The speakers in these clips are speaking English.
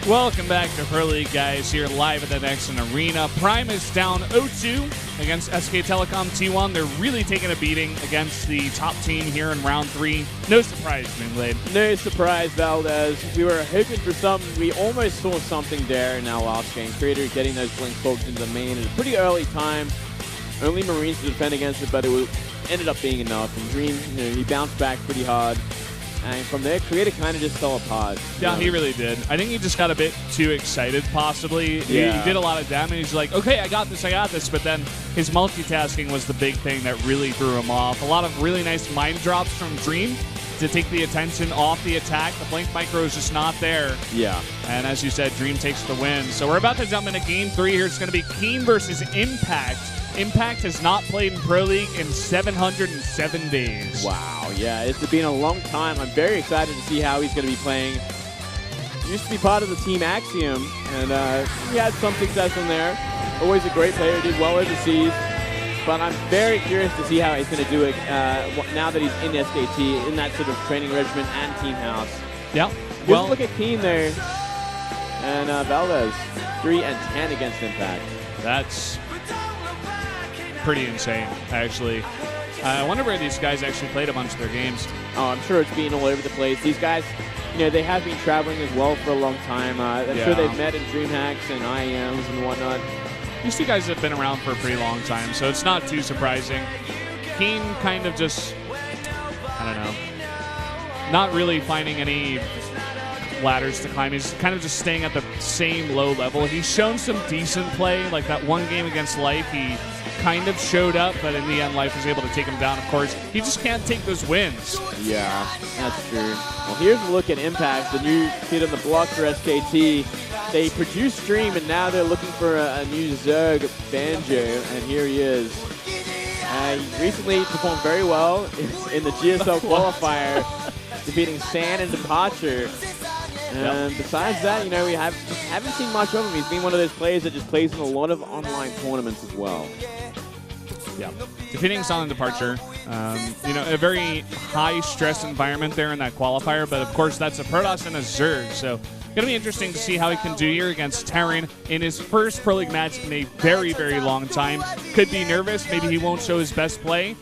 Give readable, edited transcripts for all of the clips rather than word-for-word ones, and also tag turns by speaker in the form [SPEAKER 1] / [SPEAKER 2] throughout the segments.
[SPEAKER 1] Welcome back to Pro League, guys, here live at the Nexon Arena. Prime is down 0-2 against SK Telecom T1. They're really taking a beating against the top team here in round 3. No surprise, Moonblade.
[SPEAKER 2] No surprise, Valdez. We were hoping for something. We almost saw something there in our last game. Creator getting those Blink Folks into the main at a pretty early time. Only Marines to defend against it, but it ended up being enough. And Dream, he bounced back pretty hard. And from there, Creator kind of just fell apart.
[SPEAKER 1] Yeah, he really did. I think he just got a bit too excited, possibly.
[SPEAKER 2] Yeah.
[SPEAKER 1] He did a lot of damage. He's like, okay, I got this. But then his multitasking was the big thing that really threw him off. A lot of really nice mind drops from Dream to take the attention off the attack. The Blink Micro is just not there.
[SPEAKER 2] Yeah.
[SPEAKER 1] And as you said, Dream takes the win. So we're about to jump into Game 3 here. It's going to be KeeN versus Impact. Impact has not played in Pro League in 707 days.
[SPEAKER 2] Wow, yeah, it's been a long time. I'm very excited to see how he's going to be playing. He used to be part of the team Axiom, and he had some success in there. Always a great player, did well overseas. But I'm very curious to see how he's going to do it now that he's in SKT, in that sort of training regimen and team house.
[SPEAKER 1] Yeah.
[SPEAKER 2] Well, look at KeeN there. And Valdez, 3-10 against Impact.
[SPEAKER 1] That's pretty insane, actually. I wonder where these guys actually played a bunch of their games.
[SPEAKER 2] Oh, I'm sure it's been all over the place. These guys, they have been traveling as well for a long time. I'm sure they've met in DreamHacks and IEMs and whatnot.
[SPEAKER 1] These two guys have been around for a pretty long time, so it's not too surprising. KeeN kind of just, I don't know, not really finding any ladders to climb. He's kind of just staying at the same low level. He's shown some decent play, like that one game against Life. He kind of showed up, but in the end, Life was able to take him down, of course. He just can't take those wins.
[SPEAKER 2] Yeah, that's true. Well, here's a look at Impact, the new kid on the block for SKT. They produced Dream, and now they're looking for a new Zerg Banjo, and here he is. He recently performed very well in the GSL qualifier, defeating San and Departure. And besides that, we haven't seen much of him. He's been one of those players that just plays in a lot of online tournaments as well.
[SPEAKER 1] Yeah, defeating Silent Departure, a very high-stress environment there in that qualifier, but of course that's a Protoss and a Zerg, so going to be interesting to see how he can do here against Terran in his first Pro League match in a very, very long time. Could be nervous, maybe he won't show his best play.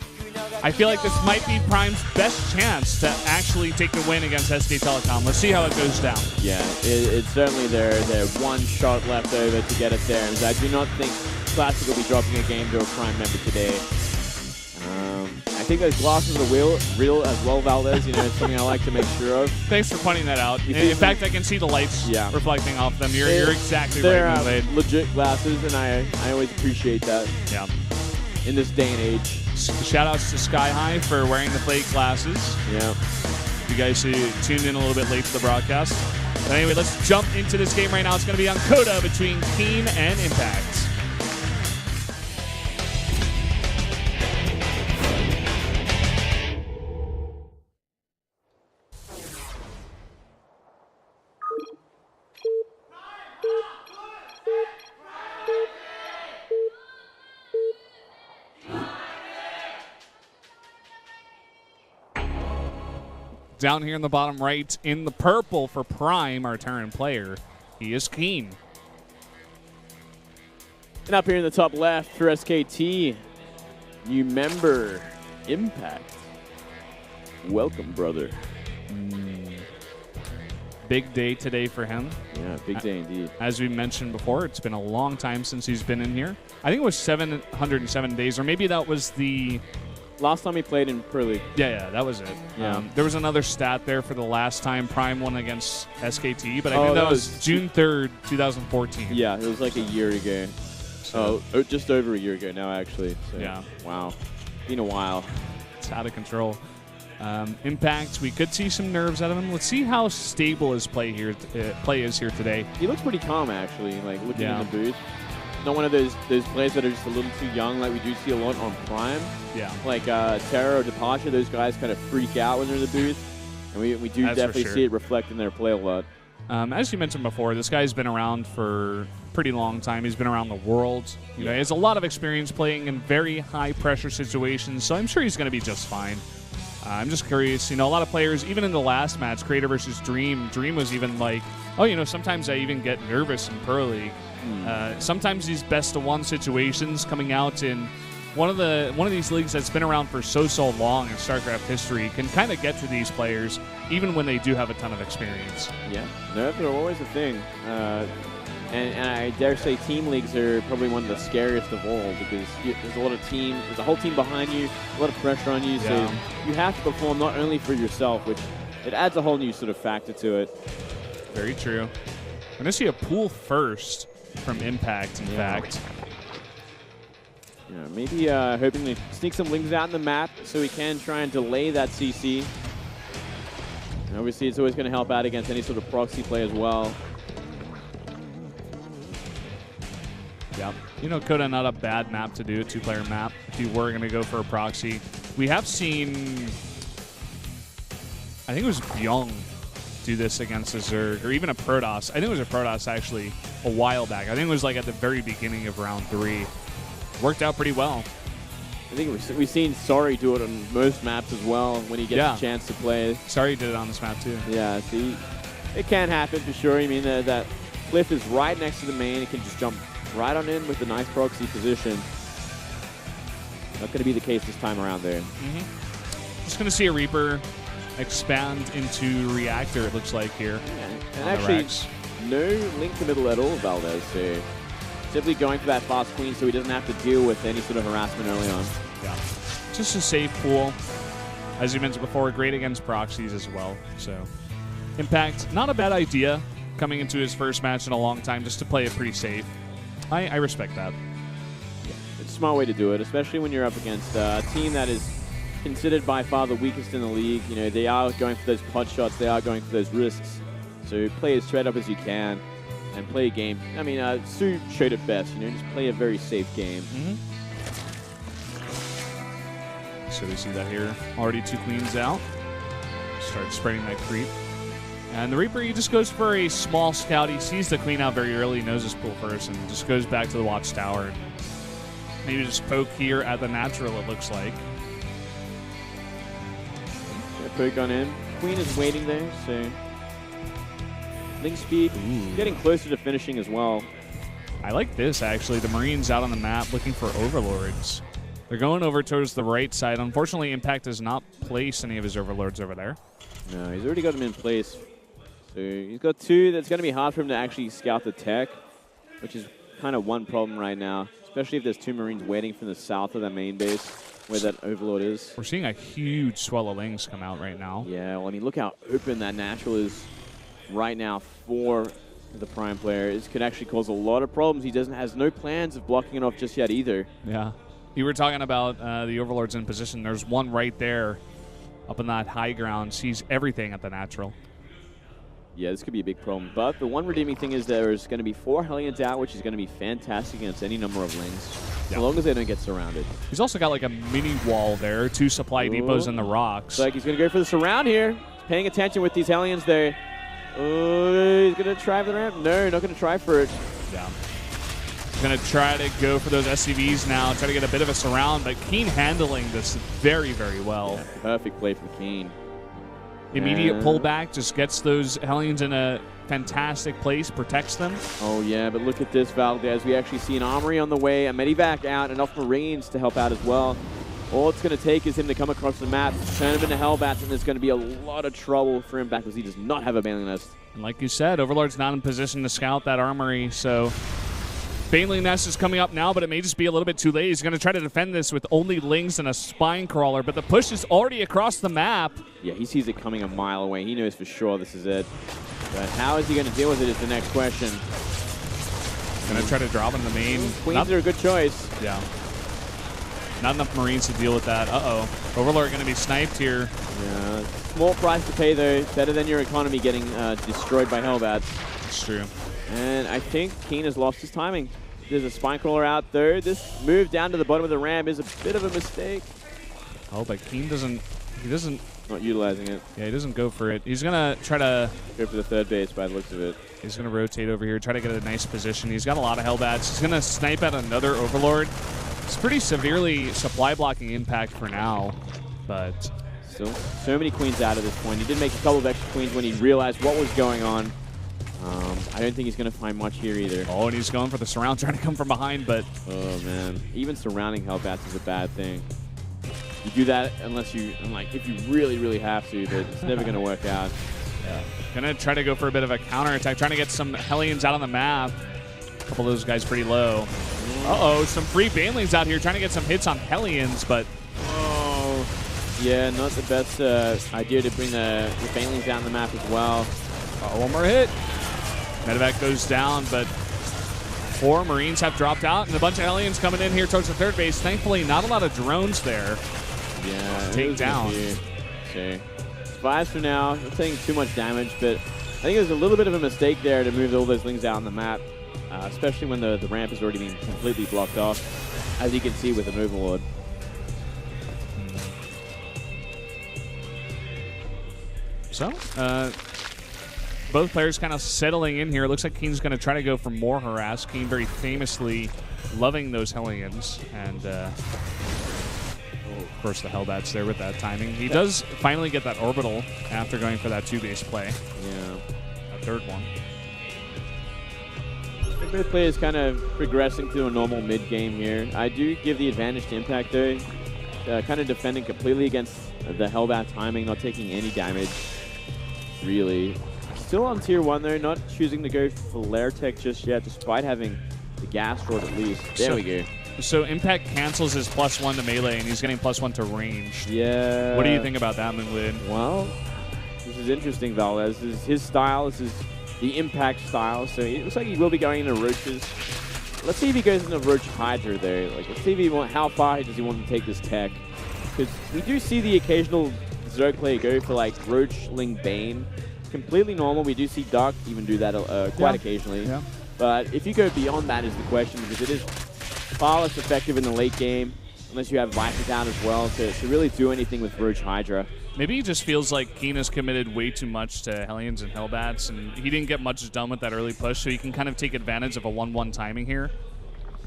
[SPEAKER 1] I feel like this might be Prime's best chance to actually take the win against SK Telecom. Let's see how it goes down.
[SPEAKER 2] Yeah, it's certainly their one shot left over to get it there. And I do not think Classic will be dropping a game to a Prime member today. I think those glasses are real as well, Valdez. It's something I like to make sure of.
[SPEAKER 1] Thanks for pointing that out. In fact, I can see the lights reflecting off them. You're exactly right,
[SPEAKER 2] They're legit glasses, and I always appreciate that.
[SPEAKER 1] Yeah.
[SPEAKER 2] In this day and age.
[SPEAKER 1] Shout outs to Sky High for wearing the fake glasses.
[SPEAKER 2] Yeah.
[SPEAKER 1] You guys tuned in a little bit late to the broadcast. But anyway, let's jump into this game right now. It's going to be on Coda between KeeN and Impact. Down here in the bottom right, in the purple for Prime, our Terran player, he is KeeN.
[SPEAKER 2] And up here in the top left for SKT, new member, Impact. Welcome, brother.
[SPEAKER 1] Big day today for him.
[SPEAKER 2] Yeah, big day indeed.
[SPEAKER 1] As we mentioned before, it's been a long time since he's been in here. I think it was 707 days, or maybe that was the...
[SPEAKER 2] Last time he played in Pro League.
[SPEAKER 1] Yeah, that was it.
[SPEAKER 2] Yeah.
[SPEAKER 1] There was another stat there for the last time Prime won against SKT, but I think that was June 3rd, 2014.
[SPEAKER 2] Yeah, it was like a year ago. So, just over a year ago now, actually. So,
[SPEAKER 1] yeah.
[SPEAKER 2] Wow. Been a while.
[SPEAKER 1] It's out of control. Impact, we could see some nerves out of him. Let's see how stable his play is here today.
[SPEAKER 2] He looks pretty calm, actually, like looking in the booth. Not one of those players that are just a little too young, like we do see a lot on Prime.
[SPEAKER 1] Yeah.
[SPEAKER 2] Like Terra or Departure, those guys kind of freak out when they're in the booth. And we do definitely see it reflect in their play a lot.
[SPEAKER 1] As you mentioned before, this guy's been around for a pretty long time. He's been around the world. He has a lot of experience playing in very high-pressure situations, so I'm sure he's going to be just fine. I'm just curious. You know, a lot of players, even in the last match, Creator versus Dream, Dream was even like, oh, you know, sometimes I even get nervous in Pro League. Sometimes these best-of-1 situations coming out in one of these leagues that's been around for so long in StarCraft history can kind of get to these players, even when they do have a ton of experience.
[SPEAKER 2] Yeah, nerves are always a thing. And I dare say team leagues are probably one of the scariest of all because there's a lot of there's a whole team behind you, a lot of pressure on you, so you have to perform not only for yourself, which it adds a whole new sort of factor to it.
[SPEAKER 1] Very true. I'm going to see a pool first from Impact, in fact.
[SPEAKER 2] Yeah, maybe hoping to sneak some lings out in the map so we can try and delay that CC. And obviously, it's always going to help out against any sort of proxy play as well.
[SPEAKER 1] Yeah, you know, Coda, not a bad map to do, a 2-player map, if you were going to go for a proxy. We have seen, I think it was Byung do this against a Zerg, or even a Protoss. I think it was a Protoss, actually, a while back. I think it was like at the very beginning of round 3. Worked out pretty well.
[SPEAKER 2] I think we've seen Sorry do it on most maps as well when he gets a chance to play.
[SPEAKER 1] Sorry did it on this map, too.
[SPEAKER 2] Yeah, see, it can happen for sure. I mean, that cliff is right next to the main. It can just jump right on in with a nice proxy position. Not going to be the case this time around there.
[SPEAKER 1] Just going to see a Reaper expand into Reactor, it looks like here.
[SPEAKER 2] Yeah. And actually, no link to middle at all, Valdez. So simply going for that fast queen so he doesn't have to deal with any sort of harassment early on.
[SPEAKER 1] Yeah. Just a safe pool. As you mentioned before, great against proxies as well. So Impact, not a bad idea coming into his first match in a long time just to play it pretty safe. I respect that.
[SPEAKER 2] Yeah, it's a smart way to do it, especially when you're up against a team that is considered by far the weakest in the league. You know, they are going for those pot shots, they are going for those risks. So play as straight up as you can and play a game. I mean, Sue showed it best, you know, just play a very safe game.
[SPEAKER 1] So we see that here. Already 2 queens out. Start spreading that creep. And the Reaper, he just goes for a small scout. He sees the queen out very early, knows his pool first, and just goes back to the watchtower. Maybe just poke here at the natural, it looks like.
[SPEAKER 2] Yeah, poke on in. Queen is waiting there, so link speed, getting closer to finishing as well.
[SPEAKER 1] I like this, actually. The Marines out on the map looking for Overlords. They're going over towards the right side. Unfortunately, Impact does not place any of his Overlords over there.
[SPEAKER 2] No, he's already got them in place. So he's got 2 that's going to be hard for him to actually scout the tech, which is kind of one problem right now, especially if there's 2 Marines waiting from the south of that main base where that Overlord is.
[SPEAKER 1] We're seeing a huge swell of lings come out right now.
[SPEAKER 2] Yeah, well, I mean, look how open that natural is right now for the Prime player. This could actually cause a lot of problems. He has no plans of blocking it off just yet either.
[SPEAKER 1] Yeah. You were talking about the Overlords in position. There's one right there up in that high ground. Sees everything at the natural.
[SPEAKER 2] Yeah, this could be a big problem. But the one redeeming thing is there's going to be 4 Hellions out, which is going to be fantastic against any number of lings, as long as they don't get surrounded.
[SPEAKER 1] He's also got like a mini wall there, 2 supply depots in the rocks.
[SPEAKER 2] Looks like he's going to go for the surround here. He's paying attention with these Hellions there. Oh, he's going to try for the ramp. No, not going to try for it.
[SPEAKER 1] Yeah. He's going to try to go for those SCVs now, try to get a bit of a surround, but KeeN handling this very, very well.
[SPEAKER 2] Yeah, perfect play for KeeN.
[SPEAKER 1] Immediate pullback, just gets those Hellions in a fantastic place, protects them.
[SPEAKER 2] Oh, yeah, but look at this, Valdez. We actually see an Armory on the way, a Medivac out, enough Marines to help out as well. All it's going to take is him to come across the map, turn him into Hellbats, and there's going to be a lot of trouble for him back because he does not have a Baneling Nest.
[SPEAKER 1] And like you said, Overlord's not in position to scout that Armory, so Baneling Nest is coming up now, but it may just be a little bit too late. He's going to try to defend this with only lings and a spine crawler, but the push is already across the map.
[SPEAKER 2] Yeah, he sees it coming a mile away. He knows for sure this is it. But how is he going to deal with it is the next question.
[SPEAKER 1] Going to try to drop in the main.
[SPEAKER 2] Queens are a good choice.
[SPEAKER 1] Yeah. Not enough Marines to deal with that. Uh-oh. Overlord going to be sniped here.
[SPEAKER 2] Yeah, small price to pay, though. Better than your economy getting destroyed by Hellbats.
[SPEAKER 1] It's true.
[SPEAKER 2] And I think KeeN has lost his timing. There's a spine crawler out there. This move down to the bottom of the ramp is a bit of a mistake.
[SPEAKER 1] Oh, but KeeN doesn't... He doesn't...
[SPEAKER 2] Not utilizing it.
[SPEAKER 1] Yeah, he doesn't go for it. He's going to try to...
[SPEAKER 2] Go for the third base by the looks of it.
[SPEAKER 1] He's going to rotate over here, try to get a nice position. He's got a lot of Hellbats. He's going to snipe at another Overlord. It's pretty severely supply blocking Impact for now, but...
[SPEAKER 2] Still so many queens out at this point. He did make a couple of extra queens when he realized what was going on. I don't think he's going to find much here either.
[SPEAKER 1] Oh, and he's going for the surround, trying to come from behind, but...
[SPEAKER 2] Oh, man. Even surrounding Hellbats is a bad thing. You do that unless you... like, if you really, really have to, but it's never going to work out.
[SPEAKER 1] Yeah. Gonna try to go for a bit of a counterattack, trying to get some Hellions out on the map. A couple of those guys pretty low. Uh-oh, some free Banelings out here trying to get some hits on Hellions, but...
[SPEAKER 2] Oh, yeah, not the best idea to bring the Banelings down the map as well.
[SPEAKER 1] Oh, one more hit. Medevac goes down, but 4 Marines have dropped out, and a bunch of Hellions coming in here towards the third base. Thankfully, not a lot of drones there.
[SPEAKER 2] Yeah,
[SPEAKER 1] take down.
[SPEAKER 2] Okay. Survives for now. Not taking too much damage, but I think there's a little bit of a mistake there to move all those things out on the map, especially when the ramp has already been completely blocked off, as you can see with the Overlord.
[SPEAKER 1] So, both players kind of settling in here. It looks like KeeN's going to try to go for more harass. KeeN very famously loving those Hellions. And, of course, the Hellbats there with that timing. He does finally get that orbital after going for that 2-base play.
[SPEAKER 2] Yeah.
[SPEAKER 1] A third one.
[SPEAKER 2] Both players kind of progressing to a normal mid-game here. I do give the advantage to Impact, though. Kind of defending completely against the Hellbat timing, not taking any damage, really. Still on tier 1 though, not choosing to go for Flare Tech just yet, despite having the gas rod at least. There we go.
[SPEAKER 1] So Impact cancels his +1 to melee, and he's getting +1 to ranged.
[SPEAKER 2] Yeah.
[SPEAKER 1] What do you think about that, Moonlid?
[SPEAKER 2] Well, this is interesting, Valdez. This is his style. This is the Impact style. So it looks like he will be going into Roaches. Let's see if he goes into Roach Hydra though. Like, let's see if how far does he want to take this tech. Because we do see the occasional Zerg player go for like Roachling Bane. Completely normal. We do see Dark even do that quite occasionally. Yeah. But if you go beyond that is the question, because it is far less effective in the late game, unless you have Viper down as well, to really do anything with Roach Hydra.
[SPEAKER 1] Maybe he just feels like KeeN has committed way too much to Hellions and Hellbats, and he didn't get much done with that early push, so he can kind of take advantage of a 1-1 timing here.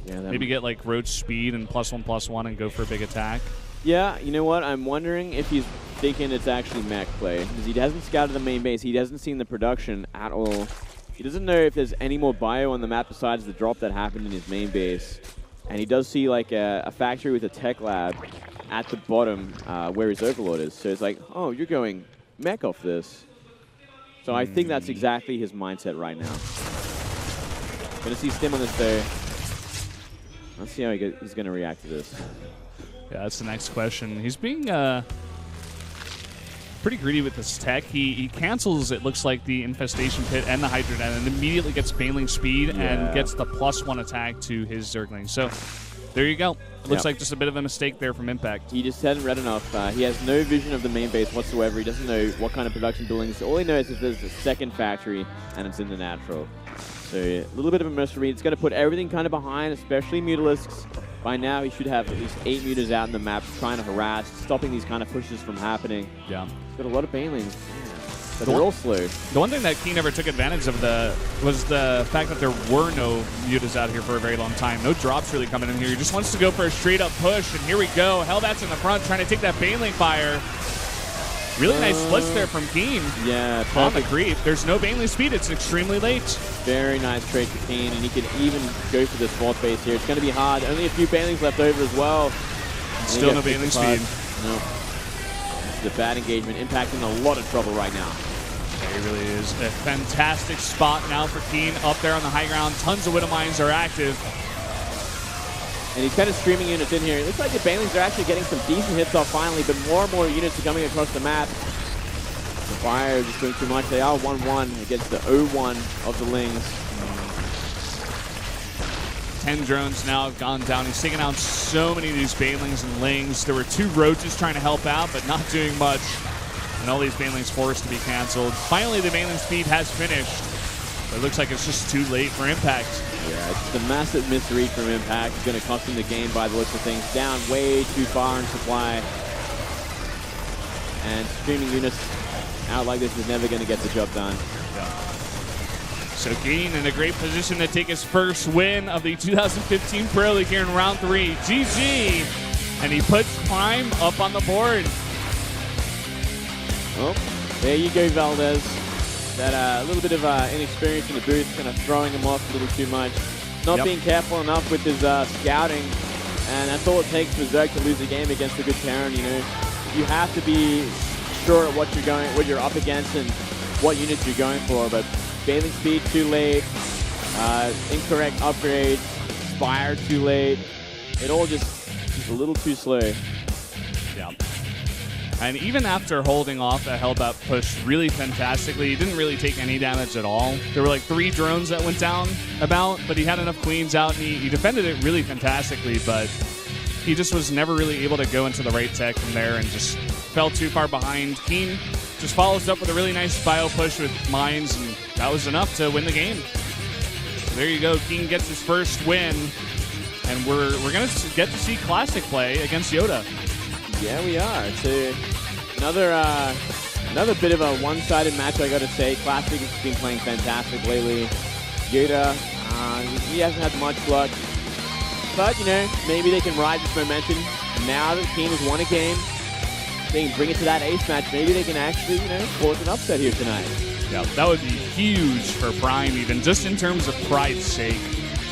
[SPEAKER 1] Yeah, maybe get like Roach speed and +1/+1 and go for a big attack.
[SPEAKER 2] Yeah, you know what? I'm wondering if he's thinking it's actually mech play, because he hasn't scouted the main base. He hasn't seen the production at all. He doesn't know if there's any more bio on the map besides the drop that happened in his main base. And he does see like a factory with a tech lab at the bottom where his Overlord is. So it's like, oh, you're going mech off this. So I think that's exactly his mindset right now. Gonna see Stim on this though. Let's see how he's gonna react to this.
[SPEAKER 1] Yeah, that's the next question. He's being pretty greedy with this tech. He cancels, it looks like, the Infestation Pit and the Hydra Den, and immediately gets Baneling speed and gets the +1 attack to his Zergling. So there you go. It looks like just a bit of a mistake there from Impact.
[SPEAKER 2] He just hadn't read enough. He has no vision of the main base whatsoever. He doesn't know what kind of production buildings. All he knows is there's a second factory, and it's in the natural. So a little bit of a mystery. It's going to put everything kind of behind, especially Mutalisks. By now, he should have at least 8 Mutas out in the map trying to harass, stopping these kind of pushes from happening.
[SPEAKER 1] Yeah.
[SPEAKER 2] He's got a lot of Banelings, but they're all slow.
[SPEAKER 1] The one thing that KeeN never took advantage of was the fact that there were no Mutas out here for a very long time. No drops really coming in here. He just wants to go for a straight-up push, and here we go. Hellbats in the front trying to take that Baneling fire. Really nice splits there from KeeN.
[SPEAKER 2] Yeah, perfect.
[SPEAKER 1] On the creep. There's no Baneling speed. It's extremely late.
[SPEAKER 2] Very nice trade for KeeN, and he can even go for the fourth base here. It's going to be hard. Only a few Banelings left over as well.
[SPEAKER 1] Still no Baneling speed.
[SPEAKER 2] No. This is a bad engagement, impacting a lot of trouble right now.
[SPEAKER 1] Yeah, he really is. A fantastic spot now for KeeN up there on the high ground. Tons of Widow Mines are active.
[SPEAKER 2] And he's kind of streaming units in here. It looks like the Banelings are actually getting some decent hits off finally, but more and more units are coming across the map. The Fire is just doing too much. They are 1-1 against the 0-1 of the Lings.
[SPEAKER 1] 10 drones now have gone down. He's taken out so many of these Banelings and Lings. There were 2 Roaches trying to help out, but not doing much. And all these Banelings forced to be canceled. Finally, the Baneling speed has finished. But it looks like it's just too late for Impact.
[SPEAKER 2] Yeah, it's a massive misread from Impact. It's going to cost him the game by the looks of things. Down way too far in supply. And streaming units out like this is never going to get the job done.
[SPEAKER 1] Yeah. So KeeN in a great position to take his first win of the 2015 Pro League here in round 3. GG! And he puts Prime up on the board.
[SPEAKER 2] Oh, there you go, Valdez. That little bit of inexperience in the booth, kind of throwing him off a little too much. Not being careful enough with his scouting, and that's all it takes for Zerg to lose a game against a good Terran. You know, you have to be sure at what you're up against, and what units you're going for. But failing speed too late, incorrect upgrades, fire too late. It all just a little too slow.
[SPEAKER 1] Yeah. And even after holding off a held up push really fantastically, he didn't really take any damage at all. There were like 3 drones that went down but he had enough queens out, and he defended it really fantastically, but he just was never really able to go into the right tech from there and just fell too far behind. KeeN just follows up with a really nice bio push with mines, and that was enough to win the game. So there you go. KeeN gets his first win, and we're going to get to see Classic play against Yoda.
[SPEAKER 2] Yeah, we are. So another bit of a one-sided match, I got to say. Classic has been playing fantastic lately. Yoda, he hasn't had much luck. But, you know, maybe they can ride this momentum. Now that KeeN has won a game, they can bring it to that ace match. Maybe they can actually, you know, cause an upset here tonight.
[SPEAKER 1] Yeah, that would be huge for Prime, even just in terms of pride's sake.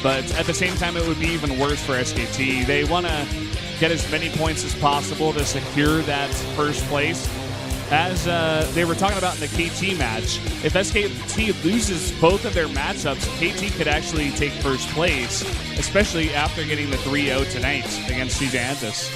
[SPEAKER 1] But at the same time, it would be even worse for SKT. They want to get as many points as possible to secure that first place. As they were talking about in the KT match, if SKT loses both of their matchups, KT could actually take first place, especially after getting the 3-0 tonight against Gigantus.